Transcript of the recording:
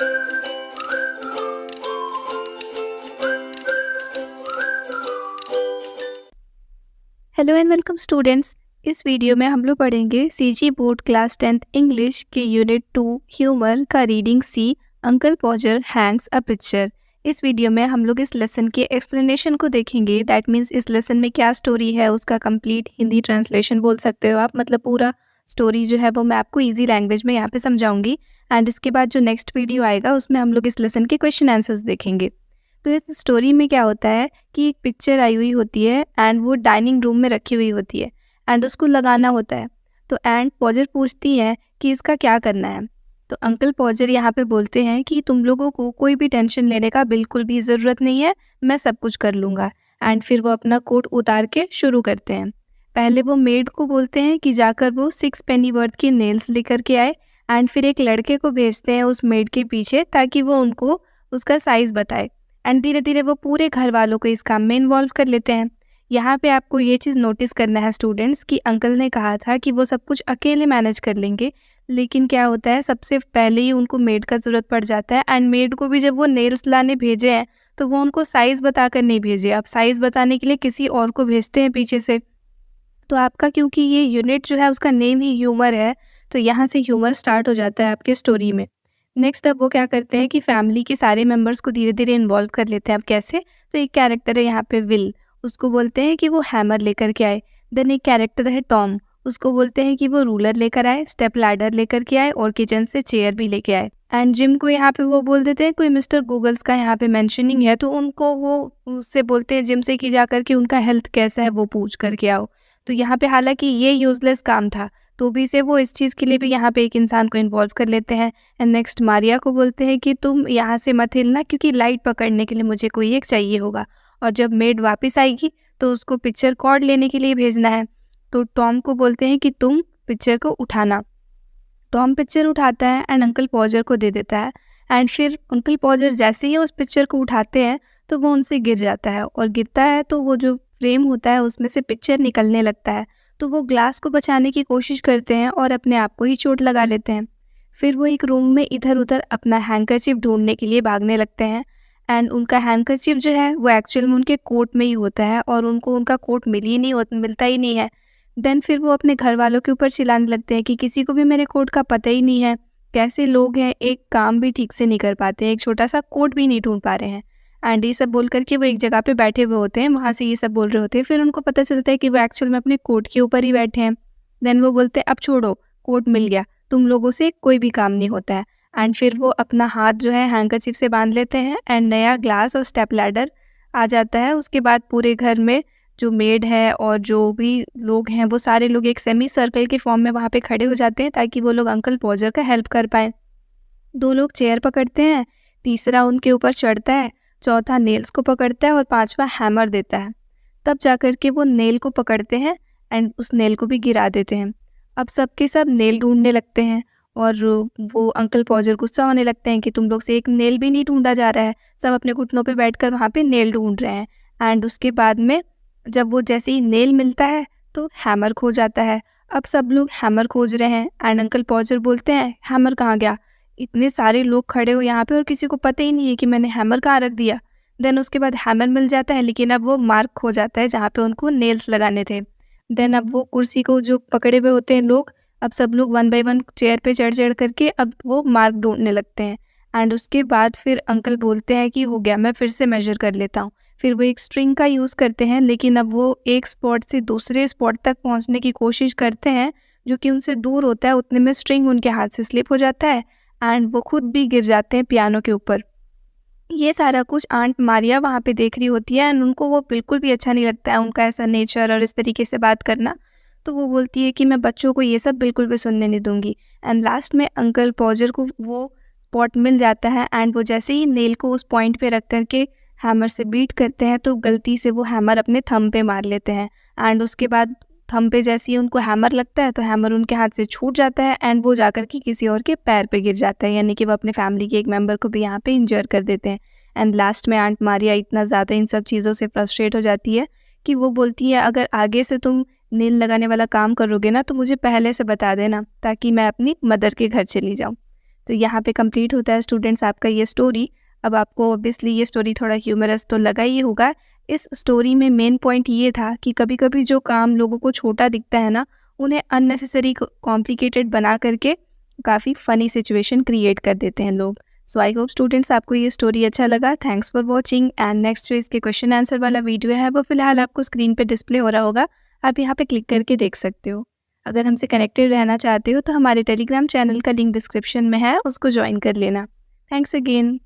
Hello and welcome students. इस video में हम लोग पढ़ेंगे CG board class 10th English के यूनिट 2 ह्यूमर का रीडिंग सी uncle Podger hangs a picture. इस वीडियो में हम लोग इस लेसन के एक्सप्लेनेशन को देखेंगे। दैट मीन्स इस लेसन में क्या स्टोरी है उसका कंप्लीट हिंदी ट्रांसलेशन बोल सकते हो आप, मतलब पूरा स्टोरी जो है वो मैं आपको ईजी लैंग्वेज में यहाँ पे समझाऊंगी। एंड इसके बाद जो नेक्स्ट वीडियो आएगा उसमें हम लोग इस लेसन के क्वेश्चन आंसर्स देखेंगे। तो इस स्टोरी में क्या होता है कि एक पिक्चर आई हुई होती है एंड वो डाइनिंग रूम में रखी हुई होती है एंड उसको लगाना होता है। तो एंड पॉजर पूछती है कि इसका क्या करना है। तो अंकल पॉजर यहाँ पे बोलते हैं कि तुम लोगों को कोई भी टेंशन लेने का बिल्कुल भी ज़रूरत नहीं है, मैं सब कुछ कर लूँगा। एंड फिर वो अपना कोट उतार के शुरू करते हैं। पहले वो मेड को बोलते हैं कि जाकर वो 6 पेनी वर्थ के नेल्स लेकर के आए एंड फिर एक लड़के को भेजते हैं उस मेड के पीछे ताकि वो उनको उसका साइज़ बताए। एंड धीरे धीरे वो पूरे घर वालों को इस काम में इन्वॉल्व कर लेते हैं। यहाँ पे आपको ये चीज़ नोटिस करना है स्टूडेंट्स कि अंकल ने कहा था कि वो सब कुछ अकेले मैनेज कर लेंगे, लेकिन क्या होता है सबसे पहले ही उनको मेड का ज़रूरत पड़ जाता है। एंड मेड को भी जब वो नेल्स लाने भेजे हैं तो वो उनको साइज़ बता कर नहीं भेजे, अब साइज़ बताने के लिए किसी और को भेजते हैं पीछे से। तो आपका क्योंकि ये यूनिट जो है उसका नेम ही ह्यूमर है, तो यहाँ से ह्यूमर स्टार्ट हो जाता है आपके स्टोरी में। नेक्स्ट अब वो क्या करते हैं कि फैमिली के सारे मेंबर्स को धीरे धीरे इन्वॉल्व कर लेते हैं। अब कैसे? तो एक कैरेक्टर है यहाँ पे विल, उसको बोलते हैं कि वो हैमर लेकर के आए। देन एक कैरेक्टर है टॉम, उसको बोलते हैं कि वो रूलर लेकर आए, स्टेप लैडर लेकर के आए और किचन से चेयर भी लेके आए। एंड जिम को यहाँ पे वो बोल देते हैं, कोई मिस्टर गूगल्स का यहाँ पे मेंशनिंग है तो उनको वो उससे बोलते हैं जिम से कि जा करके उनका हेल्थ कैसा है वो पूछ करके आओ। तो यहाँ पे हालांकि ये यूजलेस काम था तो भी से वो इस चीज़ के लिए भी यहाँ पे एक इंसान को इन्वॉल्व कर लेते हैं। एंड नेक्स्ट मारिया को बोलते हैं कि तुम यहाँ से मत हिलना क्योंकि लाइट पकड़ने के लिए मुझे कोई एक चाहिए होगा, और जब मेड वापस आएगी तो उसको पिक्चर कॉर्ड लेने के लिए भेजना है। तो टॉम को बोलते हैं कि तुम पिक्चर को उठाना। टॉम पिक्चर उठाता है एंड अंकल पॉजर को दे देता है। एंड फिर अंकल पॉजर जैसे ही उस पिक्चर को उठाते हैं तो वो उनसे गिर जाता है, और गिरता है तो वो जो फ्रेम होता है उसमें से पिक्चर निकलने लगता है। तो वो ग्लास को बचाने की कोशिश करते हैं और अपने आप को ही चोट लगा लेते हैं। फिर वो एक रूम में इधर उधर अपना हैंकरचिप ढूंढने के लिए भागने लगते हैं। एंड उनका हैंकरचिप जो है वो एक्चुअल में उनके कोट में ही होता है और उनको उनका कोट मिलता ही नहीं है। देन फिर वो अपने घर वालों के ऊपर चिल्लाने लगते हैं कि किसी को भी मेरे कोट का पता ही नहीं है, कैसे लोग हैं, एक काम भी ठीक से नहीं कर पाते हैं, एक छोटा सा कोट भी नहीं ढूंढ पा रहे हैं। एंड ये सब बोल करके वो एक जगह पे बैठे हुए होते हैं, वहाँ से ये सब बोल रहे होते हैं। फिर उनको पता चलता है कि वो एक्चुअल में अपने कोट के ऊपर ही बैठे हैं। देन वो बोलते हैं अब छोड़ो, कोट मिल गया, तुम लोगों से कोई भी काम नहीं होता है। एंड फिर वो अपना हाथ जो है हैंकरचिप से बांध लेते हैं एंड नया ग्लास और स्टेप लैडर आ जाता है। उसके बाद पूरे घर में जो मेड है और जो भी लोग हैं वो सारे लोग एक सेमी सर्कल के फॉर्म में वहाँ पे खड़े हो जाते हैं ताकि वो लोग अंकल पॉजर का हेल्प कर पाएँ। 2 लोग चेयर पकड़ते हैं, तीसरा उनके ऊपर चढ़ता है, चौथा नेल्स को पकड़ता है और 5वां हैमर देता है। तब जाकर के वो नेल को पकड़ते हैं एंड उस नेल को भी गिरा देते हैं। अब सब के सब नेल ढूंढने लगते हैं और वो अंकल पॉजर गुस्सा होने लगते हैं कि तुम लोग से एक नेल भी नहीं ढूंढा जा रहा है, सब अपने घुटनों पे बैठकर वहाँ पे नेल ढूंढ रहे हैं। एंड उसके बाद में जब वो जैसे ही नेल मिलता है तो हैमर खो जाता है। अब सब लोग हैमर खोज रहे हैं एंड अंकल पॉजर बोलते हैं हैमर कहाँ गया, इतने सारे लोग खड़े हो यहाँ पे और किसी को पता ही नहीं है कि मैंने हैमर कहाँ रख दिया। देन उसके बाद हैमर मिल जाता है लेकिन अब वो मार्क खो जाता है जहाँ पे उनको नेल्स लगाने थे। देन अब वो कुर्सी को जो पकड़े हुए होते हैं लोग, अब सब लोग 1 बाय 1 चेयर पे चढ़ चढ़ करके अब वो मार्क ढूंढने लगते हैं। एंड उसके बाद फिर अंकल बोलते हैं कि हो गया, मैं फिर से मेजर कर लेता हूँ। फिर वो एक स्ट्रिंग का यूज़ करते हैं लेकिन अब वो एक स्पॉट से दूसरे स्पॉट तक पहुँचने की कोशिश करते हैं जो कि उनसे दूर होता है। उतने में स्ट्रिंग उनके हाथ से स्लिप हो जाता है एंड वो खुद भी गिर जाते हैं पियानो के ऊपर। ये सारा कुछ आंट मारिया वहाँ पे देख रही होती है एंड उनको वो बिल्कुल भी अच्छा नहीं लगता है उनका ऐसा नेचर और इस तरीके से बात करना। तो वो बोलती है कि मैं बच्चों को ये सब बिल्कुल भी सुनने नहीं दूंगी। एंड लास्ट में अंकल पॉजर को वो स्पॉट मिल जाता है एंड वो जैसे ही नेल को उस पॉइंट पे रख करके हैमर से बीट करते हैं तो गलती से वो हैमर अपने थंब पे मार लेते हैं। एंड उसके बाद थंब पे जैसे ही उनको हैमर लगता है तो हैमर उनके हाथ से छूट जाता है एंड वो जाकर के किसी और के पैर पे गिर जाता है, यानी कि वो अपने फैमिली के एक मेंबर को भी यहाँ पे इंजर कर देते हैं। एंड लास्ट में आंट मारिया इतना ज़्यादा इन सब चीज़ों से फ्रस्ट्रेट हो जाती है कि वो बोलती है अगर आगे से तुम नेल लगाने वाला काम करोगे ना तो मुझे पहले से बता देना ताकि मैं अपनी मदर के घर चली जाऊँ। तो यहाँ पे कंप्लीट होता है स्टूडेंट्स आपका ये स्टोरी। अब आपको ऑब्वियसली ये स्टोरी थोड़ा ह्यूमरस तो लगा ही होगा। इस स्टोरी में मेन पॉइंट ये था कि कभी-कभी जो काम लोगों को छोटा दिखता है ना, उन्हें अननेसेसरी कॉम्प्लिकेटेड बना करके काफ़ी फ़नी सिचुएशन क्रिएट कर देते हैं लोग। सो आई होप स्टूडेंट्स आपको ये स्टोरी अच्छा लगा। Thanks for watching and next जो इसके क्वेश्चन आंसर वाला वीडियो है वो फिलहाल आपको स्क्रीन पे डिस्प्ले हो रहा होगा, आप यहाँ पे क्लिक करके देख सकते हो। अगर हमसे कनेक्टेड रहना चाहते हो तो हमारे टेलीग्राम चैनल का लिंक डिस्क्रिप्शन में है, उसको ज्वाइन कर लेना। Thanks again.